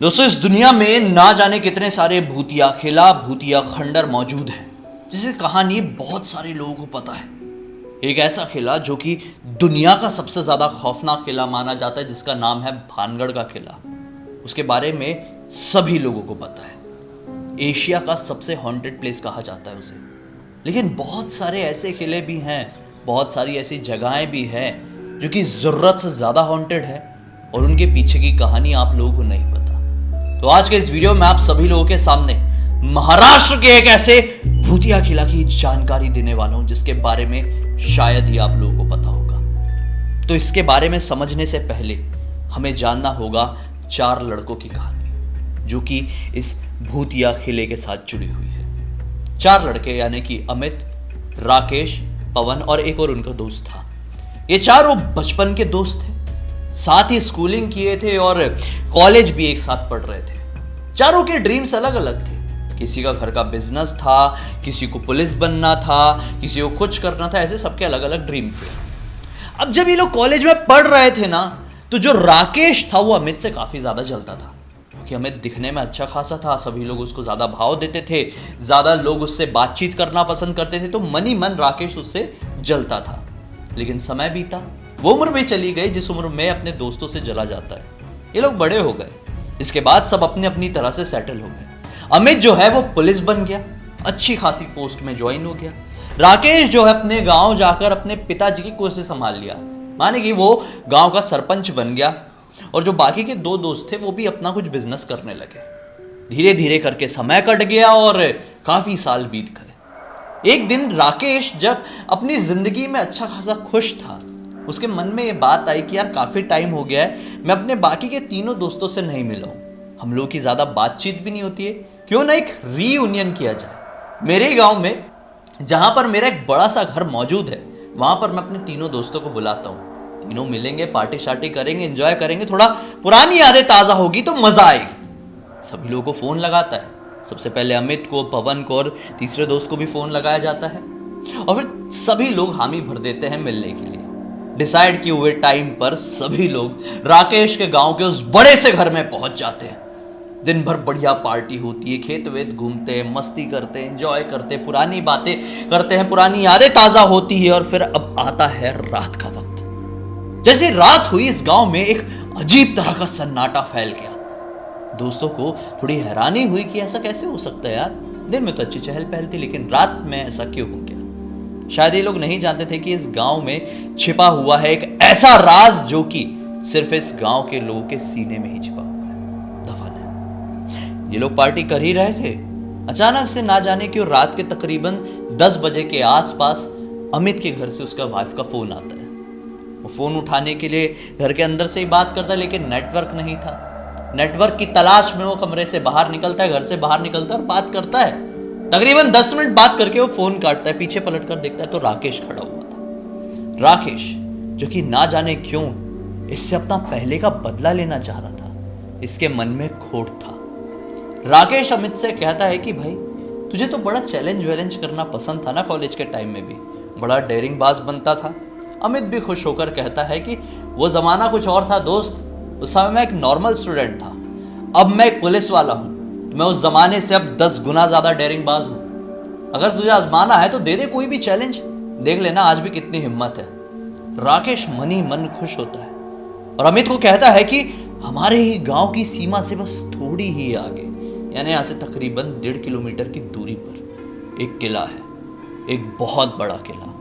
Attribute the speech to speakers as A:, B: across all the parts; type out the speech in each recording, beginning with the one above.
A: दोस्तों, इस दुनिया में ना जाने कितने सारे भूतिया खेला, भूतिया खंडर मौजूद हैं, जिसकी कहानी बहुत सारे लोगों को पता है। एक ऐसा किला जो कि दुनिया का सबसे ज्यादा खौफनाक किला माना जाता है, जिसका नाम है भानगढ़ का किला। उसके बारे में सभी लोगों को पता है। एशिया का सबसे हॉन्टेड प्लेस कहा जाता है उसे। लेकिन बहुत सारे ऐसे किले भी हैं, बहुत सारी ऐसी जगहें भी हैं जो कि जरूरत से ज्यादा हॉन्टेड है और उनके पीछे की कहानी आप लोगों को नहीं पता। तो आज के इस वीडियो में आप सभी लोगों के सामने महाराष्ट्र के एक ऐसे भूतिया किला की जानकारी देने वाला हूं, जिसके बारे में शायद ही आप लोगों को पता होगा। तो इसके बारे में समझने से पहले हमें जानना होगा 4 लड़कों की कहानी, जो कि इस भूतिया किले के साथ जुड़ी हुई है। 4 लड़के, यानी कि अमित, राकेश, पवन और एक और उनका दोस्त था। ये चारों बचपन के दोस्त थे, साथ ही स्कूलिंग किए थे और कॉलेज भी एक साथ पढ़ रहे थे। चारों के ड्रीम्स अलग अलग थे। किसी का घर का बिजनेस था, किसी को पुलिस बनना था, किसी को कुछ करना था। ऐसे सबके अलग अलग ड्रीम थे। अब जब ये लोग कॉलेज में पढ़ रहे थे ना, तो जो राकेश था वो अमित से काफी ज्यादा जलता था, क्योंकि अमित दिखने में अच्छा खासा था। सभी लोग उसको ज्यादा भाव देते थे, ज्यादा लोग उससे बातचीत करना पसंद करते थे। तो मन ही मन राकेश उससे जलता था। लेकिन समय बीता, वो उम्र भी चली गई जिस उम्र में अपने दोस्तों से जला जाता है। ये लोग बड़े हो गए। इसके बाद सब अपनी अपनी तरह से सेटल हो गए। अमित जो है वो पुलिस बन गया, अच्छी खासी पोस्ट में ज्वाइन हो गया। राकेश जो है अपने गांव जाकर अपने पिताजी की कुर्सी संभाल लिया, माने कि वो गांव का सरपंच बन गया। और जो बाकी के 2 दोस्त थे वो भी अपना कुछ बिजनेस करने लगे। धीरे धीरे करके समय कट गया और काफी साल बीत गए। एक दिन राकेश जब अपनी जिंदगी में अच्छा खासा खुश था, उसके मन में ये बात आई कि यार काफी टाइम हो गया है, मैं अपने बाकी के तीनों दोस्तों से नहीं मिला हूं। हम लोग की ज्यादा बातचीत भी नहीं होती है, क्यों ना एक रीयूनियन किया जाए। मेरे गांव में जहां पर मेरा एक बड़ा सा घर मौजूद है, वहां पर मैं अपने तीनों दोस्तों को बुलाता हूं। तीनों मिलेंगे, पार्टी शार्टी करेंगे, एंजॉय करेंगे, थोड़ा पुरानी यादें ताजा होगी तो मजा आएगी। सभी लोगों को फोन लगाता है। सबसे पहले अमित को, पवन को और तीसरे दोस्त को भी फोन लगाया जाता है। और फिर सभी लोग हामी भर देते हैं मिलने के लिए। डिसाइड किए हुए टाइम पर सभी लोग राकेश के गांव के उस बड़े से घर में पहुंच जाते हैं। दिन भर बढ़िया पार्टी होती है, खेत वेत घूमते हैं, मस्ती करते हैं, एंजॉय करते हैं, पुरानी बातें करते हैं, पुरानी यादें ताजा होती है। और फिर अब आता है रात का वक्त। जैसे रात हुई, इस गांव में एक अजीब तरह का सन्नाटा फैल गया। दोस्तों को थोड़ी हैरानी हुई कि ऐसा कैसे हो सकता है यार, दिन में तो अच्छी चहल पहल थी, लेकिन रात में ऐसा क्यों हो गया। शायद ये लोग नहीं जानते थे कि इस गांव में छिपा हुआ है एक ऐसा राज जो कि सिर्फ इस गांव के लोगों के सीने में ही छिपा हुआ है, दफन है। ये लोग पार्टी कर ही रहे थे, अचानक से ना जाने क्यों रात के तकरीबन 10 बजे के आसपास अमित के घर से उसका वाइफ का फोन आता है। वो फोन उठाने के लिए घर के अंदर से ही बात करता है, लेकिन नेटवर्क नहीं था। नेटवर्क की तलाश में वो कमरे से बाहर निकलता है, घर से बाहर निकलता है और बात करता है। तकरीबन 10 मिनट बात करके वो फोन काटता है। पीछे पलट कर देखता है तो राकेश खड़ा हुआ था। राकेश जो कि ना जाने क्यों इससे अपना पहले का बदला लेना चाह रहा था, इसके मन में खोट था। राकेश अमित से कहता है कि भाई, तुझे तो बड़ा चैलेंज वैलेंज करना पसंद था ना, कॉलेज के टाइम में भी बड़ा डेयरिंग बाज बनता था। अमित भी खुश होकर कहता है कि वो जमाना कुछ और था दोस्त, उस समय मैं एक नॉर्मल स्टूडेंट था, अब मैं एक पुलिस वाला हूं। मैं उस जमाने से अब 10 गुना ज्यादा डेयरिंग बाज हूं। अगर तुझे आजमाना है तो दे दे कोई भी चैलेंज, देख लेना आज भी कितनी हिम्मत है। राकेश मन ही मन खुश होता है और अमित को कहता है कि हमारे ही गांव की सीमा से बस थोड़ी ही आगे, यानी यहां से तकरीबन 1.5 किलोमीटर की दूरी पर एक किला है, एक बहुत बड़ा किला।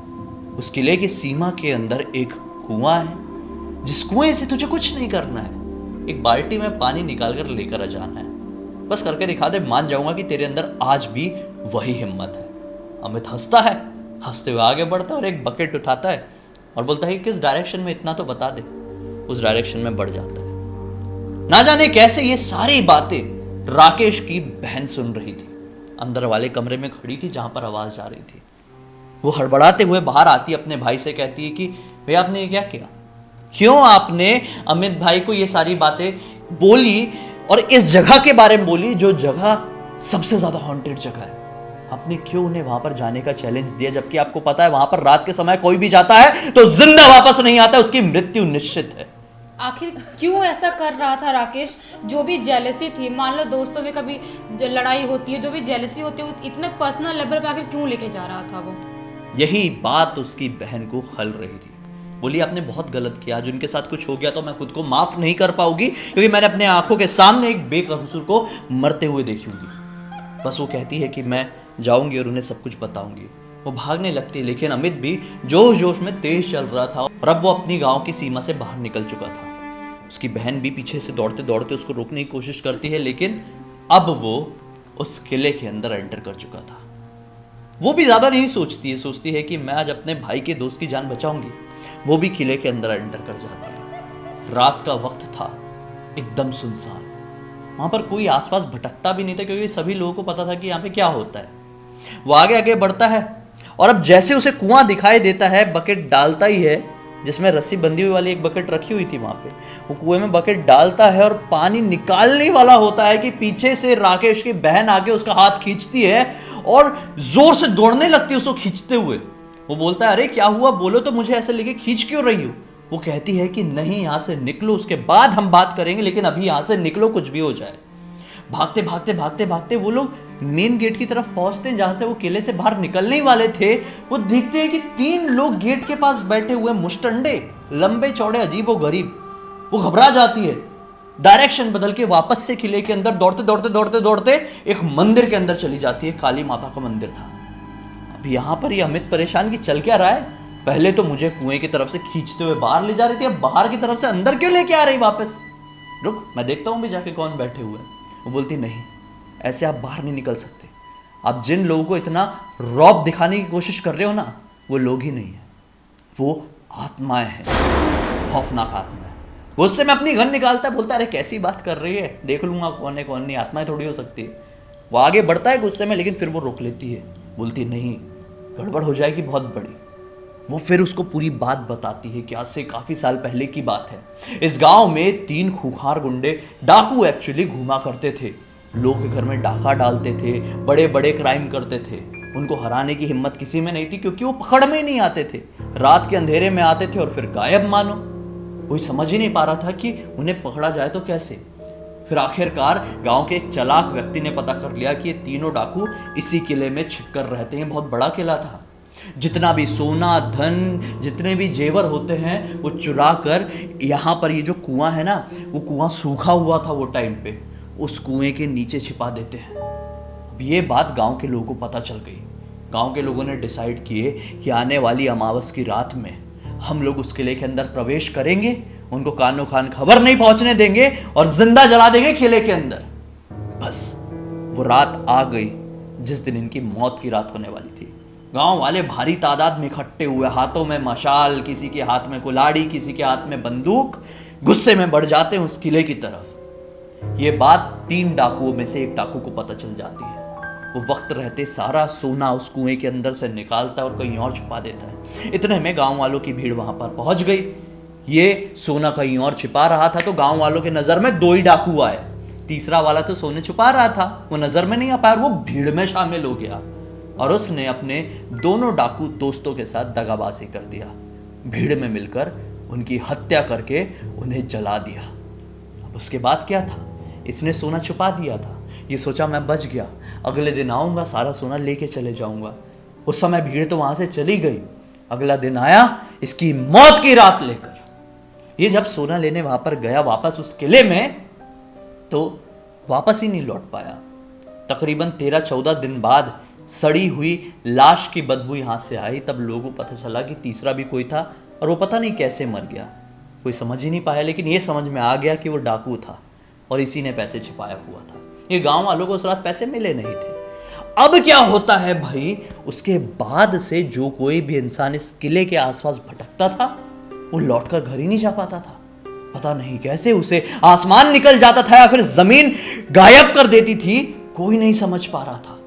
A: उस किले की सीमा के अंदर एक कुआं है, जिस कुएं से तुझे कुछ नहीं करना है, एक बाल्टी में पानी निकाल कर लेकर आ जाना है। बस करके दिखा दे, मान जाऊंगा कि तेरे अंदर आज भी वही हिम्मत है। अमित हंसता है, हंसते हुए आगे बढ़ता है और एक बकेट उठाता है और बोलता है कि किस डायरेक्शन में, इतना तो बता दे। उस डायरेक्शन में बढ़ जाता है। ना जाने कैसे ये सारी बातें राकेश की बहन सुन रही थी, अंदर वाले कमरे में खड़ी थी जहां पर आवाज जा रही थी। वो हड़बड़ाते हुए बाहर आती है, अपने भाई से कहती है कि भैया आपने ये क्या किया, क्यों आपने अमित भाई को ये सारी बातें बोली और इस जगह के बारे में बोली जो जगह सबसे ज्यादा हॉन्टेड जगह है। आपने क्यों उन्हें वहां पर जाने का चैलेंज दिया, जबकि आपको पता है वहां पर रात के समय कोई भी जाता है तो जिंदा वापस नहीं आता, उसकी मृत्यु निश्चित है।
B: आखिर क्यों ऐसा कर रहा था राकेश? जो भी जेलसी थी, मान लो दोस्तों में कभी लड़ाई होती है, जो भी जेलसी होती है, इतने पर्सनल लेवल पे आखिर क्यों लेके जा रहा था वो?
A: यही बात उसकी बहन को खल रही थी। बोली आपने बहुत गलत किया, आज उनके साथ कुछ हो गया तो मैं खुद को माफ नहीं कर पाऊंगी, क्योंकि मैंने अपने आंखों के सामने एक बेकसूर को मरते हुए देखूंगी। बस वो कहती है कि मैं जाऊंगी और उन्हें सब कुछ बताऊंगी। वो भागने लगती है, लेकिन अमित भी जोश जोश में तेज चल रहा था और अब वो अपनी गांव की सीमा से बाहर निकल चुका था। उसकी बहन भी पीछे से दौड़ते दौड़ते उसको रोकने की कोशिश करती है, लेकिन अब वो उस किले के अंदर एंटर कर चुका था। वो भी ज्यादा नहीं सोचती है, सोचती है कि मैं आज अपने भाई के दोस्त की जान बचाऊंगी। वो भी किले के अंदर एंटर कर जाती है। रात का वक्त था, एकदम सुनसान। वहां पर कोई आसपास भटकता भी नहीं था, क्योंकि सभी लोगों को पता था कि यहाँ पे क्या होता है। वो आगे आगे बढ़ता है और अब जैसे उसे कुआं दिखाई देता है, बकेट डालता ही है, जिसमें रस्सी बंधी हुई वाली एक बकेट रखी हुई थी वहां पे। वो कुएं में बकेट डालता है और पानी निकालने वाला होता है कि पीछे से राकेश की बहन आके उसका हाथ खींचती है और जोर से दौड़ने लगती है उसको खींचते हुए। वो बोलता है अरे क्या हुआ, बोलो तो, मुझे ऐसे लेके खींच क्यों रही हो? वो कहती है कि नहीं, यहां से निकलो, उसके बाद हम बात करेंगे, लेकिन अभी यहां से निकलो, कुछ भी हो जाए। भागते भागते भागते भागते वो लोग मेन गेट की तरफ पहुंचते हैं, जहां से वो किले से बाहर निकलने ही वाले थे। वो देखते हैं कि 3 लोग गेट के पास बैठे हुए, मुस्टंडे, लंबे चौड़े, अजीब व गरीब। वो घबरा जाती है, डायरेक्शन बदल के वापस से किले के अंदर दौड़ते दौड़ते दौड़ते दौड़ते एक मंदिर के अंदर चली जाती है। काली माता का मंदिर था। अब यहां पर ये अमित परेशान कि चल क्या रहा है। पहले तो मुझे कुएं की तरफ से खींचते हुए बाहर ले जा रही थी, अब बाहर की तरफ से अंदर क्यों लेके आ रही वापस? रुक, मैं देखता हूं भी जाके कौन बैठे हुए हैं। वो बोलती नहीं, ऐसे आप बाहर नहीं निकल सकते। आप जिन लोगों को इतना रौब दिखाने की कोशिश कर रहे हो ना, वो लोग ही नहीं है, वो आत्माएं हैं, खौफनाक आत्माएं। वो उससे मैं अपनी गन निकालता है, बोलता है अरे कैसी बात कर रही है, देख लूंगा कौन है कौन नहीं, आत्माएं थोड़ी हो सकती है। वो आगे बढ़ता है गुस्से में, लेकिन फिर वो रोक लेती है, बोलती नहीं, गड़बड़ हो जाएगी बहुत बड़ी। वो फिर उसको पूरी बात बताती है कि आज से काफी साल पहले की बात है। इस गांव में 3 खूंखार गुंडे, डाकू एक्चुअली, घूमा करते थे। लोग के घर में डाका डालते थे, बड़े बड़े क्राइम करते थे। उनको हराने की हिम्मत किसी में नहीं थी, क्योंकि वो पकड़ में ही नहीं आते थे। रात के अंधेरे में आते थे और फिर गायब मानो। कोई समझ ही नहीं पा रहा था कि उन्हें पकड़ा जाए तो कैसे। फिर आखिरकार गांव के एक चालाक व्यक्ति ने पता कर लिया कि ये तीनों डाकू इसी किले में छिपकर रहते हैं। बहुत बड़ा किला था, जितना भी सोना धन, जितने भी जेवर होते हैं, वो चुरा कर यहाँ पर, ये जो कुआं है ना, वो कुआं सूखा हुआ था वो टाइम पे, उस कुएं के नीचे छिपा देते हैं। अब ये बात गांव के लोगों को पता चल गई। गांव के लोगों ने डिसाइड किए कि आने वाली अमावस की रात में हम लोग उस किले के अंदर प्रवेश करेंगे, उनको कानो खान खबर नहीं पहुंचने देंगे और जिंदा जला देंगे किले के अंदर। बस वो रात आ गई जिस दिन इनकी मौत की रात होने वाली थी। गांव वाले भारी तादाद में इकट्ठे हुए, हाथों में मशाल, किसी के हाथ में कुल्हाड़ी, किसी के हाथ में बंदूक, गुस्से में बढ़ जाते हैं उस किले की तरफ। ये बात 3 डाकुओं में से एक डाकू को पता चल जाती है। वो वक्त रहते सारा सोना उस कुएं के अंदर से निकालता है और कहीं और छुपा देता है। इतने में गांव वालों की भीड़ वहां पर पहुंच गई। ये सोना कहीं और छिपा रहा था, तो गांव वालों के नजर में 2 ही डाकू आए। तीसरा वाला तो सोने छुपा रहा था, वो नजर में नहीं आ पाया, वो भीड़ में शामिल हो गया और उसने अपने दोनों डाकू दोस्तों के साथ दगाबाजी कर दिया। भीड़ में मिलकर उनकी हत्या करके उन्हें जला दिया। अब उसके बाद क्या था, इसने सोना छुपा दिया था, ये सोचा मैं बच गया, अगले दिन आऊंगा, सारा सोना लेके चले जाऊंगा। उस समय भीड़ तो वहां से चली गई। अगला दिन आया इसकी मौत की रात लेकर। ये जब सोना लेने वहां पर गया वापस उस किले में, तो वापस ही नहीं लौट पाया। तकरीबन 13-14 दिन बाद सड़ी हुई लाश की बदबू यहां से आई। तब लोगों को पता चला कि तीसरा भी कोई था और वो पता नहीं कैसे मर गया, कोई समझ ही नहीं पाया। लेकिन ये समझ में आ गया कि वो डाकू था और इसी ने पैसे छिपाया हुआ था। ये गांव वालों को उस रात पैसे मिले नहीं थे। अब क्या होता है भाई, उसके बाद से जो कोई भी इंसान इस किले के आसपास भटकता था, वो लौटकर घर ही नहीं जा पाता था। पता नहीं कैसे उसे आसमान निकल जाता था या फिर जमीन गायब कर देती थी, कोई नहीं समझ पा रहा था।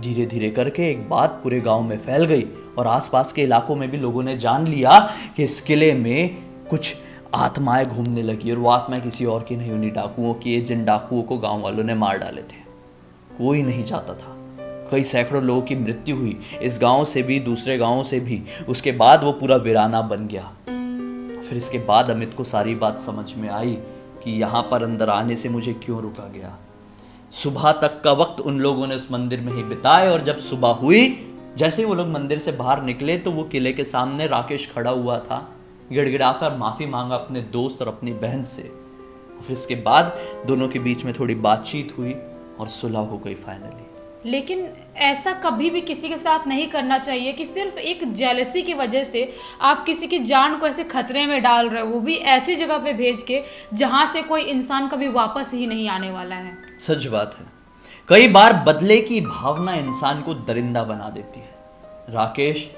A: धीरे धीरे करके एक बात पूरे गांव में फैल गई और आसपास के इलाकों में भी लोगों ने जान लिया कि इस किले में कुछ आत्माएं घूमने लगी। और वो आत्माएं किसी और की नहीं, उन्हीं डाकुओं की, जिन डाकुओं को गांव वालों ने मार डाले थे। कोई नहीं जाता था। कई सैकड़ों लोगों की मृत्यु हुई, इस गांव से भी, दूसरे गांवों से भी। उसके बाद वो पूरा वीराना बन गया। फिर इसके बाद अमित को सारी बात समझ में आई कि यहाँ पर अंदर आने से मुझे क्यों रुका गया। सुबह तक का वक्त उन लोगों ने उस मंदिर में ही बिताए और जब सुबह हुई, जैसे ही वो लोग मंदिर से बाहर निकले तो वो किले के सामने राकेश खड़ा हुआ था, गिड़गिड़ाकर माफी मांगा अपने दोस्त और अपनी बहन से। फिर इसके बाद दोनों के बीच में थोड़ी बातचीत हुई और सुलह हो गई फाइनली।
B: लेकिन ऐसा कभी भी किसी के साथ नहीं करना चाहिए कि सिर्फ एक जेलसी की वजह से आप किसी की जान को ऐसे खतरे में डाल रहे हो, वो भी ऐसी जगह पे भेज के जहां से कोई इंसान कभी वापस ही नहीं आने वाला है।
A: सच बात है, कई बार बदले की भावना इंसान को दरिंदा बना देती है। राकेश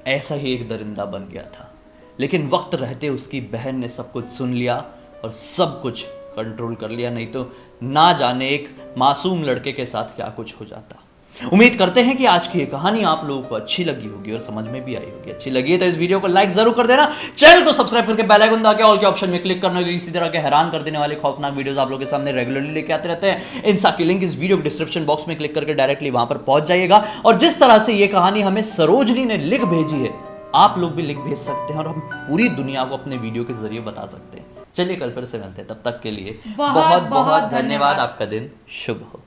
A: ऐसा ही एक दरिंदा बन गया था, लेकिन वक्त रहते उसकी बहन ने सब कुछ सुन लिया और सब कुछ कंट्रोल कर लिया, नहीं तो ना जाने एक मासूम लड़के के साथ क्या कुछ हो जाता। उम्मीद करते हैं कि आज की ये कहानी आप लोगों को अच्छी लगी होगी और समझ में भी आई होगी। अच्छी लगी है तो इस वीडियो को लाइक जरूर कर देना, चैनल को सब्सक्राइब करके बेल आइकन दबा के ऑल के ऑप्शन में क्लिक करना, इसी तरह के हैरान कर देने वाले खौफनाक वीडियोस आप लोगों के सामने रेगुलरली लेके आते रहते हैं। इन सबकी लिंक इस वीडियो के डिस्क्रिप्शन बॉक्स में क्लिक करके डायरेक्टली वहां पर पहुंच जाइएगा। और जिस तरह से ये कहानी हमें सरोजनी ने लिख भेजी है, आप लोग भी लिख भेज सकते हैं और हम पूरी दुनिया को अपने वीडियो के जरिए बता सकते हैं। चलिए कल फिर से मिलते हैं, तब तक के लिए बहुत बहुत धन्यवाद। आपका दिन शुभ हो।